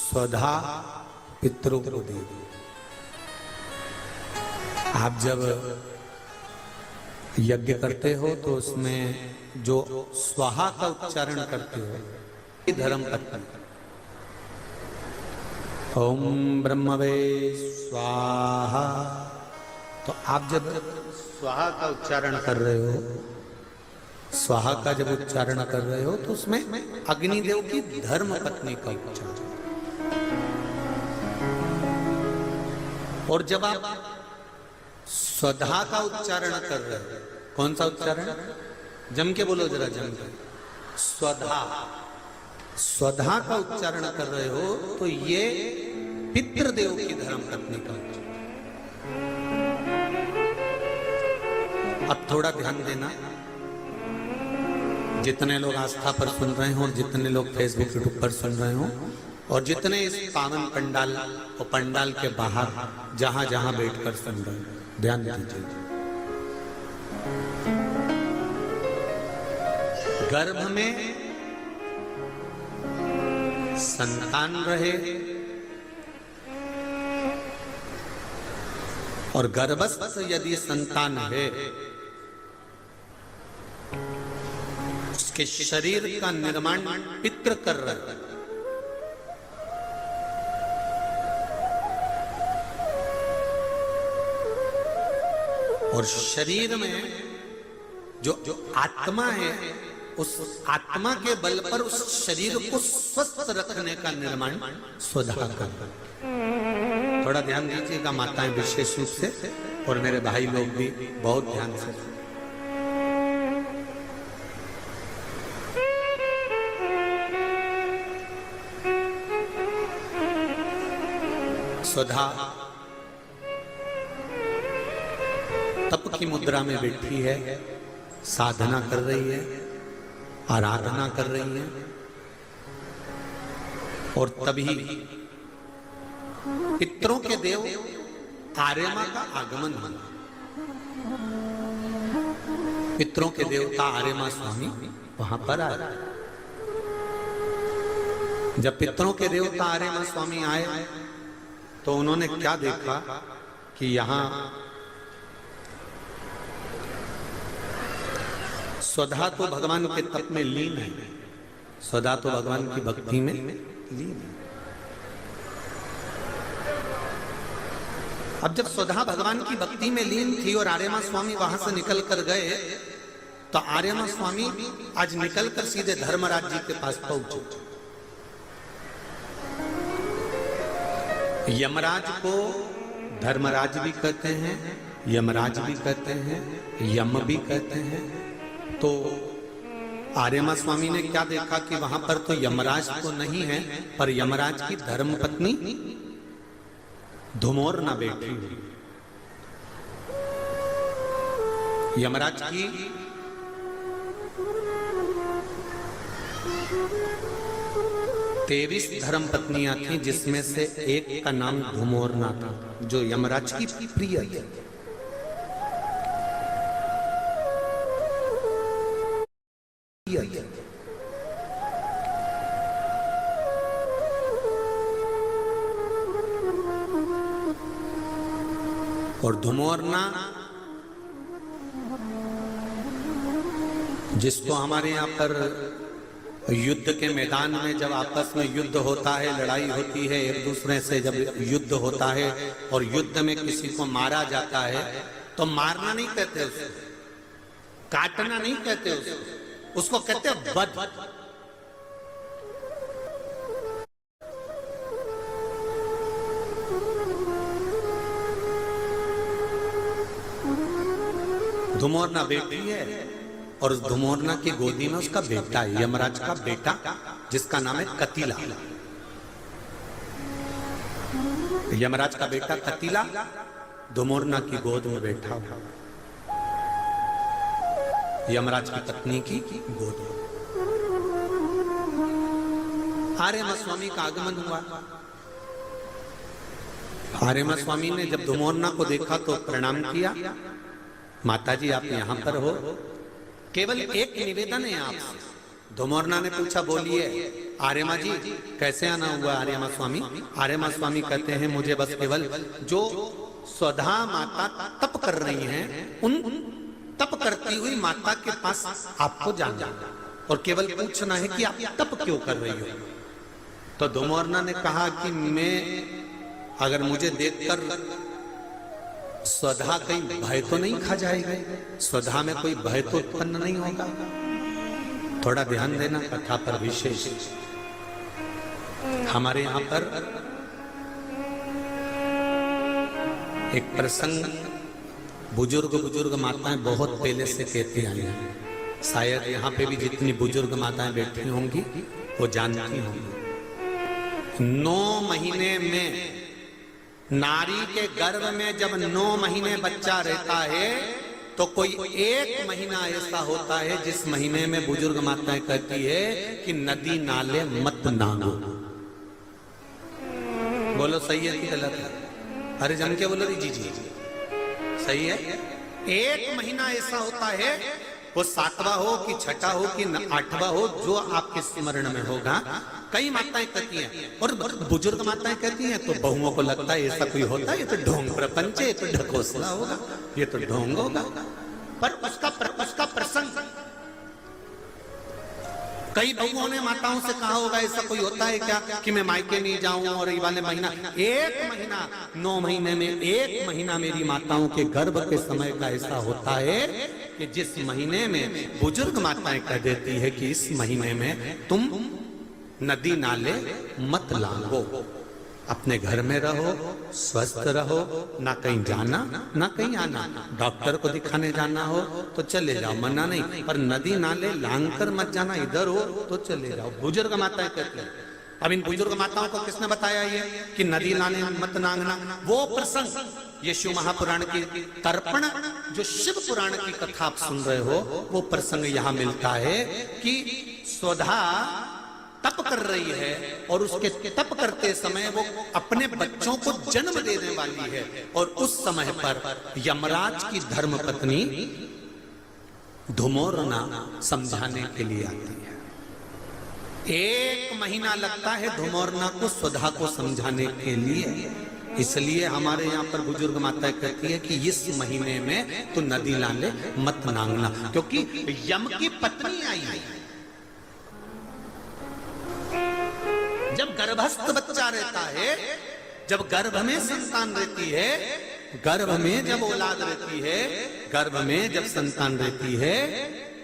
स्वधा पितरों को दे दो। आप जब यज्ञ करते हो तो उसमें जो स्वाहा का उच्चारण करते हो, ये धर्म पत्नी। ओम ब्रह्मवे स्वाहा, तो आप जब स्वाहा का उच्चारण कर रहे हो, स्वाहा का जब उच्चारण कर रहे हो तो उसमें अग्निदेव की धर्म पत्नी का उच्चारण। और जब आप स्वधा का उच्चारण कर रहे हो, कौन सा उच्चारण? जम के बोलो जरा, जम के। स्वधा, स्वधा का उच्चारण कर रहे हो तो ये पितृदेव की धर्म पत्नी का उच्चारण। अब थोड़ा ध्यान देना, जितने लोग आस्था पर सुन रहे हो और जितने लोग फेसबुक यूट्यूब पर सुन रहे हो और जितने इस पावन पंडाल और पंडाल के बाहर जहां जहां बैठकर सुन रहे हो, ध्यान दीजिए। गर्भ में संतान रहे और गर्भस्थ यदि संतान है, उसके शरीर का निर्माण पितृ कर रहा है। और शरीर में जो आत्मा है, उस आत्मा के बल पर उस शरीर को स्वस्थ रखने का निर्माण स्वधा कर। थोड़ा ध्यान दीजिएगा माताएं विशेष रूप से, और मेरे भाई लोग भी बहुत ध्यान से। स्वधा तप की मुद्रा में बैठी है, साधना कर रही है, आराधना कर रही है। और तभी पितरों के देव आर्यमा का आगमन हुआ। पितरों के देवता आर्यमा स्वामी वहां पर आए। जब पितरों के देवता आर्यमा स्वामी आए तो उन्होंने क्या देखा कि यहां स्वधा तो भगवान के तप में लीन है, स्वधा तो भगवान की भक्ति में लीन है। अब जब स्वधा भगवान की भक्ति में लीन थी और आर्यमा स्वामी वहां से निकल कर गए, तो आर्यमा स्वामी आज निकल कर सीधे धर्मराज जी के पास पहुंचे। यमराज को धर्मराज भी कहते हैं, यमराज भी कहते हैं, यम भी कहते हैं। तो आर्यमा स्वामी ने क्या देखा कि वहां पर तो यमराज तो नहीं है, पर यमराज की धर्मपत्नी धुमोरना बैठी हुई। यमराज की तेईस धर्म पत्नियां थी, जिसमें से एक का नाम धुमोरना था, जो यमराज की प्रिय थी। और धुमोरना, जिसको हमारे यहाँ पर युद्ध के मैदान में जब आपस में युद्ध होता है, लड़ाई होती है एक दूसरे से, जब युद्ध होता है और युद्ध में किसी को मारा जाता है तो मारना नहीं कहते उसको, काटना नहीं कहते उसको कहते वध। धुमोरना बेटी है और उस धुमोरना की गोदी में उसका बेटा है, यमराज का बेटा, जिसका नाम है कतिला। यमराज का बेटा कतिला धुमोरना की गोद में बैठा हुआ, यमराज की पत्नी की गोद में। आर्यमा स्वामी का आगमन हुआ। आर्यमा स्वामी ने जब धुमोरना को देखा तो प्रणाम किया, माताजी आप यहां पर हो, केवल एक निवेदन है आपसे, धुमोरना ने पूछा, बोलिए आर्यमा जी कैसे आना हुआ आर्यमा स्वामी? आर्यमा स्वामी कहते हैं, मुझे बस केवल जो स्वधा माता तप कर रही हैं, उन तप करती हुई माता के पास आपको जाना और केवल पूछना है कि आप तप क्यों कर रही हो। तो धुमोरना ने कहा कि मैं, अगर मुझे देखकर स्वधा कहीं भय तो नहीं खा जाएगी, स्वधा में कोई भय तो उत्पन्न नहीं होगा। थोड़ा ध्यान देना कथा पर विशेष। हमारे यहां पर एक प्रसंग बुजुर्ग माताएं बहुत पहले से कहती आई हैं, शायद यहाँ पे भी जितनी बुजुर्ग माताएं बैठी होंगी वो जानती होंगी। 9 महीने में नारी के गर्भ में जब 9 महीने बच्चा रहता है तो कोई एक महीना ऐसा होता है जिस महीने में बुजुर्ग माताएं कहती है कि नदी नाले मत नागो। बोलो सही है कि गलत है? अरे जम के बोलो जी जी सही है। एक महीना ऐसा होता है, वो 7वां हो कि 6ठा हो कि 8वां हो, जो आपके स्मरण में होगा। कई माताएं कहती हैं और बुजुर्ग माताएं कहती हैं तो बहुओं को लगता है ऐसा कोई होता है, ये तो ढोंग प्रपंच है, ये तो ढकोसला होगा, ये तो ढोंग होगा। पर उसका प्रसंग कई बहुओं ने माताओं से कहा होगा, ऐसा कोई होता है क्या कि मैं मायके नहीं जाऊं और ये वाले महीना, एक महीना 9 महीने में एक महीना मेरी माताओं के गर्भ के समय का ऐसा होता है कि जिस महीने में बुजुर्ग माताएं कह देती है कि इस महीने में तुम नदी नाले मत लांघो, अपने घर में रहो, स्वस्थ रहो, ना कहीं जाना ना कहीं आना। डॉक्टर को दिखाने जाना हो तो चले जाओ, मना नहीं, पर नदी नाले लांघ कर मत जाना, इधर हो तो चले जाओ। बुजुर्ग माताएं कहती हैं। अब इन बुजुर्ग माताओं को किसने बताया ये कि नदी नाले मत नांगना? वो प्रसंग ये शिव महापुराण की तर्पण, जो शिव पुराण की कथा आप सुन रहे हो, वो प्रसंग यहाँ मिलता है कि स्वधा तप कर रही है और उसके तप करते समय वो अपने बच्चों को जन्म देने वाली है, और उस समय पर यमराज की धर्म पत्नी धुमोरना समझाने के लिए आती है। 1 महीना लगता है धुमोरना को स्वधा को समझाने के लिए। इसलिए हमारे यहाँ पर बुजुर्ग माताएं कहती है कि इस महीने में तो नदी नाले मत नांगना, क्योंकि यम की पत्नी आई है। जब गर्भस्थ बच्चा रहता है, जब गर्भ में संतान रहती है, गर्भ में जब औलाद रहती है, गर्भ में जब संतान रहती है,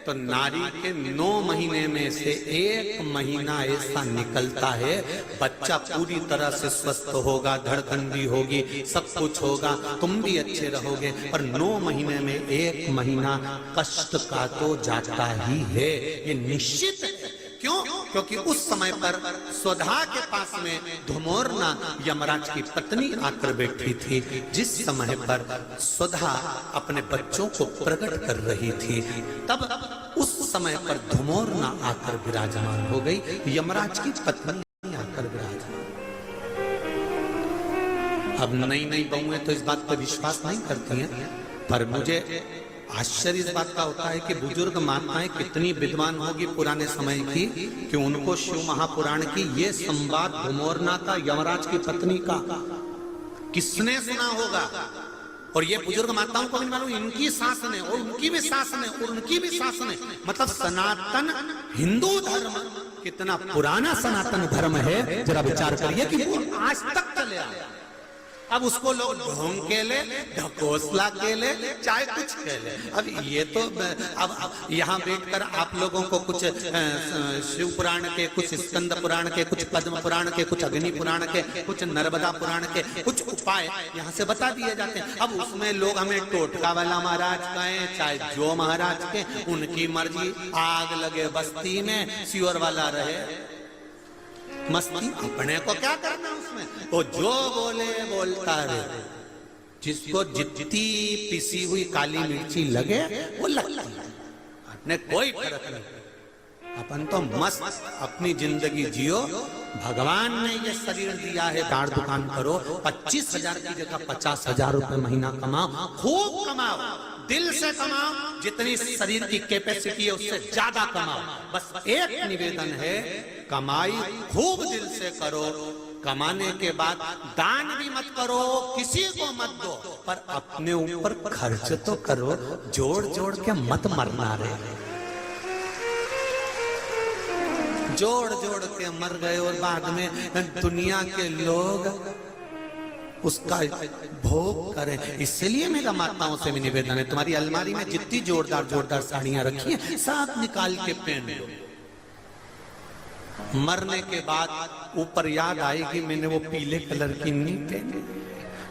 तो नारी के 9 महीने में से 1 महीना ऐसा निकलता है, बच्चा पूरी तरह से स्वस्थ होगा, धड़कन भी होगी, सब कुछ होगा, तुम भी अच्छे रहोगे, पर 9 महीने में 1 महीना कष्ट का तो जाता ही है, ये निश्चित है। क्यों? क्योंकि उस समय पर स्वधा के पास में धुमोरना यमराज की पत्नी आकर बैठी थी, जिस समय पर स्वधा अपने बच्चों को प्रकट कर रही थी, तब उस समय पर धुमोरना आकर विराजमान हो गई, यमराज की पत्नी आकर विराजमान। अब नई नई बहुएं तो इस बात पर विश्वास नहीं करती हैं, पर मुझे आश्चर्य इस बात का होता है कि बुजुर्ग माताएं कितनी विद्वान होगी पुराने समय की, कि उनको शिव महापुराण की ये संवाद धुमोरना का यमराज की पत्नी का किसने सुना होगा। और ये बुजुर्ग माताओं को भी मालूम, इनकी सास ने और उनकी भी सास ने और उनकी भी सास ने, मतलब सनातन हिंदू धर्म कितना पुराना सनातन धर्म है, जरा विचार करिए कि वो आज तक चले आया। अब उसको लोग ढोंग के ले, ढकोसला के ले, चाहे कुछ के ले। अब ये तो अब यहाँ बैठकर आप लोगों को कुछ शिव पुराण के, कुछ स्कंद पुराण के, कुछ पद्म पुराण के, कुछ अग्नि पुराण के, कुछ नर्मदा पुराण के कुछ उपाय यहाँ से बता दिए जाते हैं। अब उसमें लोग हमें टोटका वाला महाराज कहें, चाहे जो महाराज के, उनकी मर्जी। आग लगे बस्ती में, सियोर वाला रहे मस्ती, अपने को क्या करना उसमें, वो जो बोले बोलता रहे। जिसको जितनी पिसी हुई काली मिर्ची लगे वो लगता है, अपने कोई फर्क नहीं। अपन तो मस्त अपनी जिंदगी जियो। भगवान ने ये शरीर दिया है, दाड़ दुकान करो, 25,000 की जगह 50,000 रुपए महीना कमाओ, खूब कमाओ, दिल से कमाओ, जितनी शरीर की कैपेसिटी है उससे ज्यादा कमाओ। बस एक निवेदन है, कमाई खूब दिल से करो, कमाने के बाद दान भी मत करो, किसी को मत दो, पर अपने ऊपर खर्च तो करो, जोड़ जोड़ के मत मरना रे। जोड़ जोड़ के मर गए और बाद में दुनिया के लोग उसका भोग करें। इसलिए मेरा माताओं से भी निवेदन है, तुम्हारी अलमारी में जितनी जोरदार जोरदार साड़ियां रखी हैं सब निकाल के पहन लो। मरने के बाद ऊपर याद आएगी मैंने वो पीले कलर की नहीं पहनी,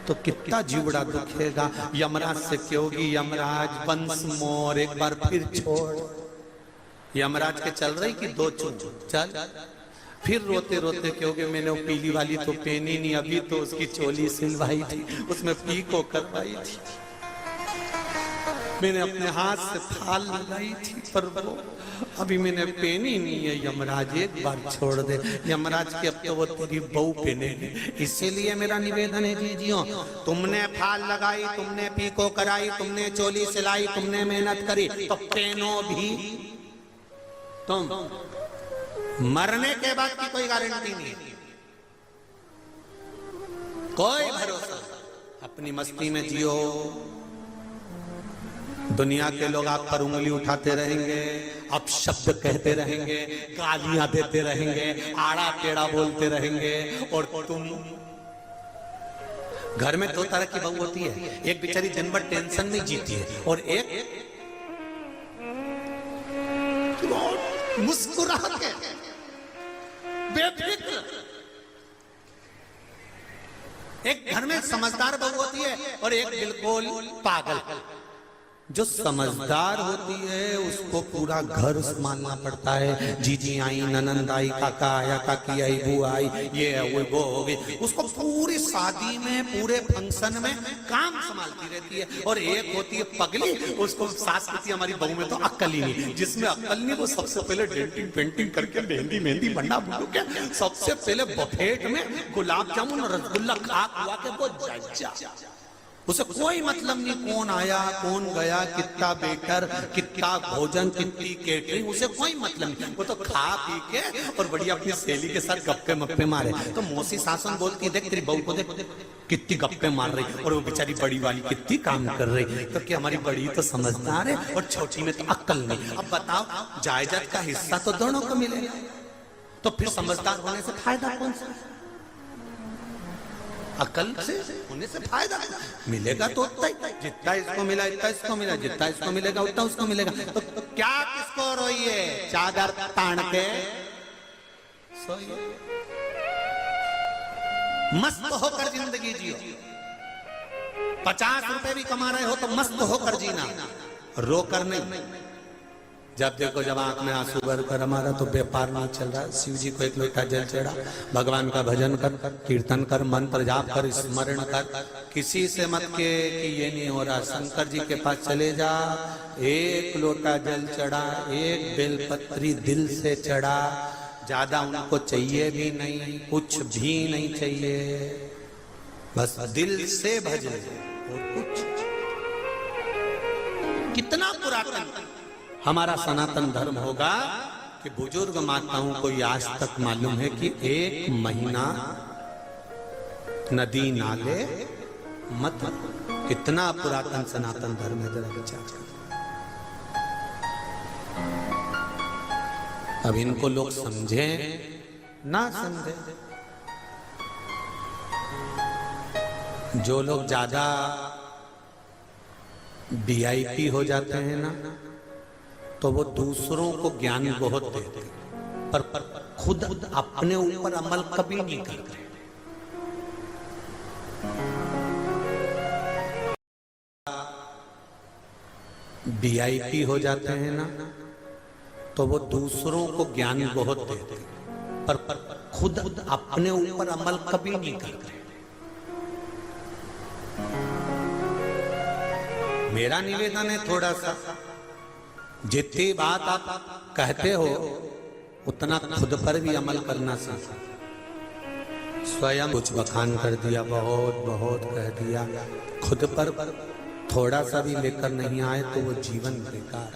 तो कितना जीवड़ा दुखेगा। यमराज से कहोगी, यमराज वंश मोर एक बार फिर छोड़। यमराज के चल रही कि दो चुन चल, फिर रोते रोते कहोगे मैंने वो पीली वाली तो पहनी नहीं, अभी तो उसकी चोली सिलवाई थी, उसमें पीको करवाई थी, मैंने अपने हाथ से थाल लगाई थी, पर वो अभी मैंने पहनी नहीं है। यमराज एक बार छोड़ दे। यमराज के अब तो वो तेरी बहू पहनेगी। इसीलिए मेरा निवेदन है जीजियों, तुमने फाल लगाई, तुमने पीको कराई, तुमने चोली सिलाई, तुमने मेहनत करी, तो पहनो भी तुम। मरने के बाद की कोई गारंटी नहीं, कोई भरोसा। अपनी मस्ती में जियो, दुनिया के लोग आप पर उंगली उठाते रहेंगे, अपशब्द कहते रहेंगे, गालियां देते रहेंगे, आड़ा टेढ़ा बोलते रहेंगे, और तुम घर में दो तरह की बहू होती है, एक बेचारी दिन भर टेंशन में जीती है, और एक मुस्कुरा के बेफिक्र। एक घर में समझदार बहू होती है और एक बिल्कुल पागल। जो समझदार होती है उसको पूरा घर संभालना पड़ता है। जीजी आई, ननंद आई, काका आया, काकी आई, बुआ आई, ये वो हो गई, उसको पूरी शादी में पूरे फंक्शन में काम संभालती रहती है। और एक होती है पगली, उसको सास कहती है हमारी बहू में तो अक्ल ही नहीं। जिसमें अक्ल नहीं वो सबसे पहले डेंटिंग पेंटिंग करके मेहंदी बन्ना बुलू के सबसे पहले बफेट में गुलाब जामुन और रसगुल्ला खा खुआ के वो जा। उसे कोई मतलब नहीं कौन आया कौन गया, कितना बेटर, कितना भोजन, कितनी केटरिंग, उसे कोई मतलब नहीं। वो तो खा पी के और बढ़िया अपनी सहेली के साथ गप्पे मप्पे मारे। तो मौसी सासन बोलती देख तेरी बहू को देख कितनी गप्पे मार रही, और वो बेचारी बड़ी वाली कितनी काम कर रही। तो क्या हमारी बड़ी तो समझदार है और छोटी में तो अक्ल नहीं। अब बताओ जायदाद का हिस्सा तो दोनों को मिलेगा, तो फिर समझदार होने से फायदा कौन सा? अकल से होने से फायदा मिलेगा तो उतना ही, जितना इसको मिला इतना इसको मिला, जितना इसको मिलेगा उतना उसको मिलेगा। तो क्या किसको रोइए, चादर तान के सोइए, मस्त होकर जिंदगी जियो। 50 रुपए भी कमा रहे हो तो मस्त होकर जीना, रोकर नहीं। जब देखो जब आंख में आंसू भर कर, हमारा तो व्यापार नहीं चल रहा, शिव जी को एक लोटा जल चढ़ा, भगवान का भजन कर, कीर्तन कर, मंत्र जाप कर, स्मरण कर, किसी से मत के कि ये नहीं हो रहा। शंकर जी के पास चले जा, एक लोटा जल चढ़ा, एक बेलपत्री दिल से चढ़ा, ज्यादा उनको चाहिए भी नहीं, कुछ भी नहीं चाहिए, बस दिल से भजन और कुछ। कितना पुरातन हमारा सनातन धर्म होगा कि बुजुर्ग माताओं को आज तक मालूम है कि 1 महीना नदी नाले मत। कितना पुरातन सनातन धर्म है, जरा विचार करो। अब इनको लोग समझे ना समझे, जो लोग ज्यादा VIP हो जाते हैं ना, तो वो दूसरों को ज्ञान बहुत देते, पर खुद अपने ऊपर अमल कभी नहीं करते। VIP हो जाते हैं ना, तो वो दूसरों को ज्ञान बहुत देते, पर खुद अपने ऊपर अमल कभी नहीं करते। मेरा निवेदन है थोड़ा सा, जितनी बात आप कहते हो उतना खुद पर भी अमल करना सीखो। स्वयं कुछ बखान कर दिया, बहुत बहुत कह दिया, खुद पर थोड़ा सा भी लेकर नहीं आए तो वो जीवन बेकार।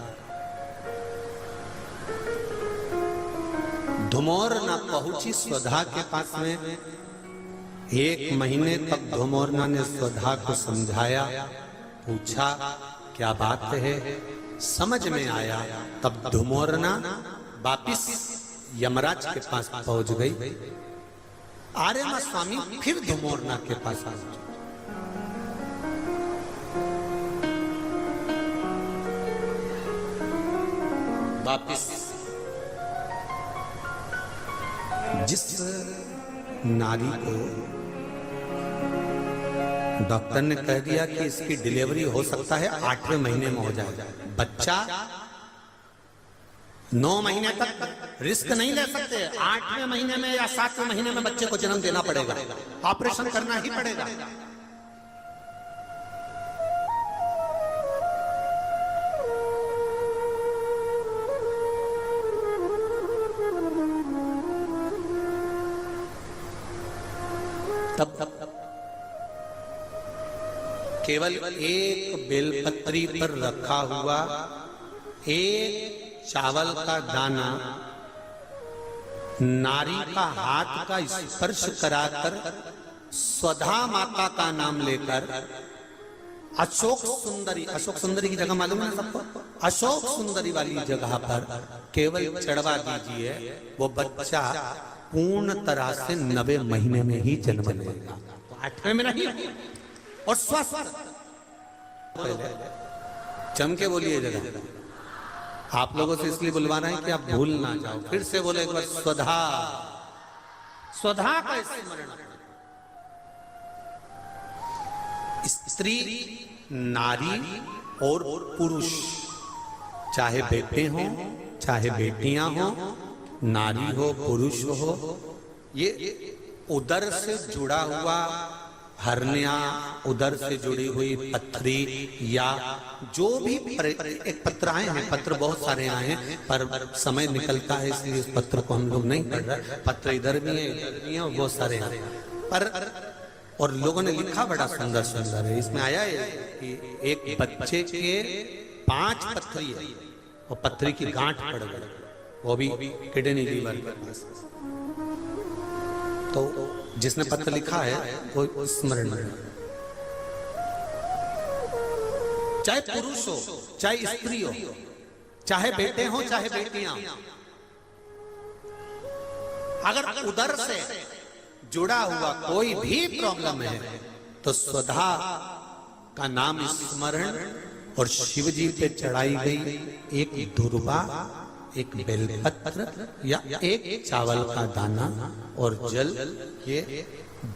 धुमोर न पहुंची स्वधा के पास में। 1 महीने तक धुमोरना ने स्वधा को समझाया, पूछा क्या बात है, समझ में आया। तब धुमोरना वापिस यमराज के पास पहुंच गई। आर्यमा स्वामी फिर धुमोरना के पास आ गए। वापिस जिस नारी को डॉक्टर ने कह दिया कि इसकी डिलीवरी हो सकता है 8वें महीने में हो जाए, बच्चा 9 महीने तक रिस्क नहीं ले सकते, 8वें महीने में या 7वें महीने में बच्चे को जन्म देना पड़ेगा, ऑपरेशन करना ही पड़ेगा। तब केवल एक बेलपत्री पर रखा हुआ एक चावल का दाना नारी का हाथ का स्पर्श कराकर स्वधा माता का नाम लेकर अशोक सुंदरी की जगह मालूम है सबको, अशोक सुंदरी वाली जगह पर केवल चढ़वा दीजिए, वो बच्चा पूर्ण तरह से 9वें महीने में ही जन्म लेगा। तो 8वें में नहीं और स्वस्थ। जम के बोलिए जगह, आप लोगों से इसलिए बुलवा रहे हैं कि आप भूल ना जाओ। फिर से बोले एक बार, स्वधा। स्वधा का स्मरण। स्त्री, नारी और पुरुष, चाहे बेटे हों चाहे बेटियां हों, नारी हो पुरुष हो, ये उदर से जुड़ा हुआ हरनिया, उदर से जुड़ी हुई पथरी या जो भी एक पत्र आए हैं, पत्र बहुत सारे आए हैं पर समय निकलता है इसलिए इस पत्र को हम लोग नहीं पढ़ रहे। पत्र इधर भी है इधर भी है और बहुत सारे हैं पर, और लोगों ने लिखा बड़ा सुंदर सुंदर है। इसमें आया है कि एक बच्चे के 5 पथरी है और पथरी की गांठ पड़ गई, वो भी किडनी लीवर के पास। तो जिसने पत्र लिखा है वो स्मरण में, चाहे पुरुष हो चाहे स्त्री हो, चाहे बेटे हो चाहे बेटियां हो, अगर उदर से जुड़ा हुआ कोई भी प्रॉब्लम है तो स्वधा का नाम स्मरण और शिव जी पे चढ़ाई गई एक दुर्वा, एक बेलपत्र या एक चावल का दाना और जल, ये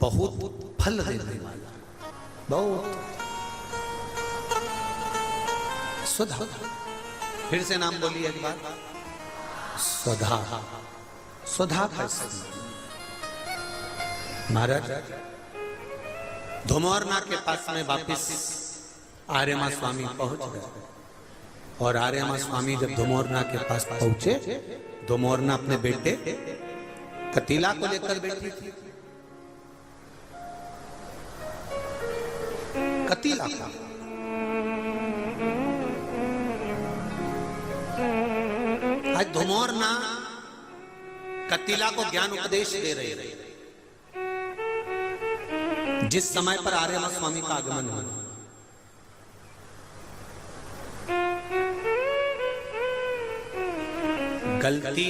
बहुत फल देने वाला, बहुत। स्वधा, फिर से नाम बोलिए एक बार, स्वधा। स्वधा का महाराज धुमोरना के पास में वापिस आर्यमा स्वामी पहुंच गए। और आर्यमा स्वामी जब धुमोरना के पास पहुंचे, धुमोरना अपने बेटे कतीला को लेकर बैठी थी। कतीला का आज धुमोरना कतीला को ज्ञान उपदेश दे रहे, जिस समय पर आर्यमा स्वामी का आगमन हुआ। गलती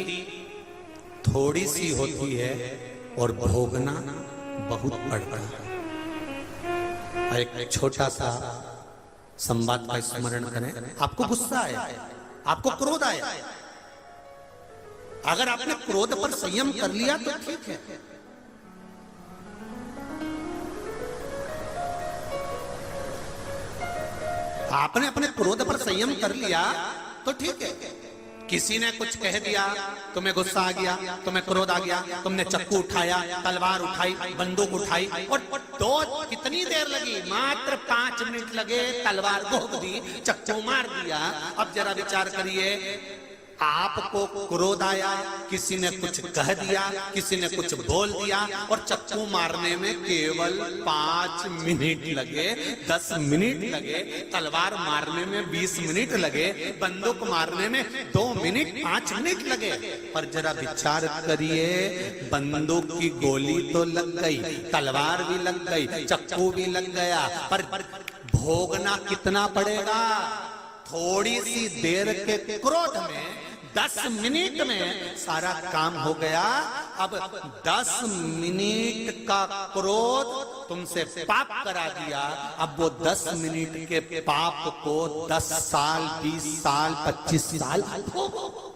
थोड़ी सी होती है और भोगना बहुत पड़ता है। एक छोटा सा संवाद का स्मरण करें। आपको गुस्सा आया, आपको क्रोध आया, अगर आपने क्रोध पर संयम कर लिया तो ठीक है, आपने अपने क्रोध पर संयम कर लिया तो ठीक है। किसी ने कुछ कह दिया, तुम्हें गुस्सा आ गया, तुम्हें क्रोध आ गया, तुमने चक्कू उठाया, तलवार उठाई, बंदूक उठाई और कितनी देर लगी? मात्र 5 मिनट लगे, तलवार घोंप दी, चक्कू मार दिया। अब जरा विचार करिए, आपको क्रोध आया, किसी ने कुछ कह दिया, किसी ने कुछ बोल दिया और चक्कू मारने में केवल 5 मिनट लगे, 10 मिनट लगे, तलवार मारने में 20 मिनट लगे, बंदूक मारने में 2 मिनट 5 मिनट लगे। पर जरा विचार करिए, बंदूक की गोली तो लग गई, तलवार भी लग गई, चक्कू भी लग गया, पर भोगना कितना पड़ेगा? थोड़ी सी देर के क्रोध में 10 मिनट में सारा काम हो गया। अब 10 मिनट का क्रोध तुमसे पाप करा दिया, अब वो 10 मिनट के पाप को 10 साल, 20 साल, 25 साल भोगो।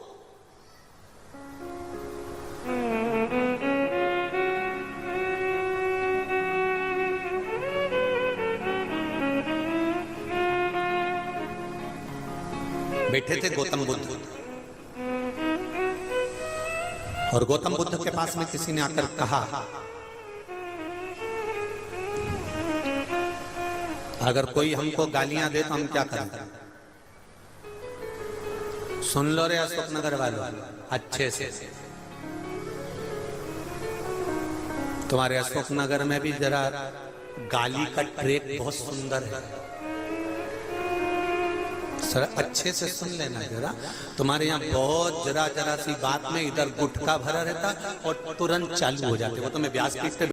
बैठे थे गौतम बुद्ध, और गौतम बुद्ध के पास में किसी ने आकर कहा, अगर कोई हमको गालियां दे तो हम क्या करें? सुन लो रे अशोकनगर वालों अच्छे से, तुम्हारे अशोकनगर में भी जरा गाली का ट्रैक बहुत सुंदर है, सर अच्छे से सुन लेना जरा। तुम्हारे यहाँ बहुत जरा जरा सी बात में इधर गुटखा भरा रहता और तुरंत चालू हो जाते। वो तो मैं व्यासपीठ पे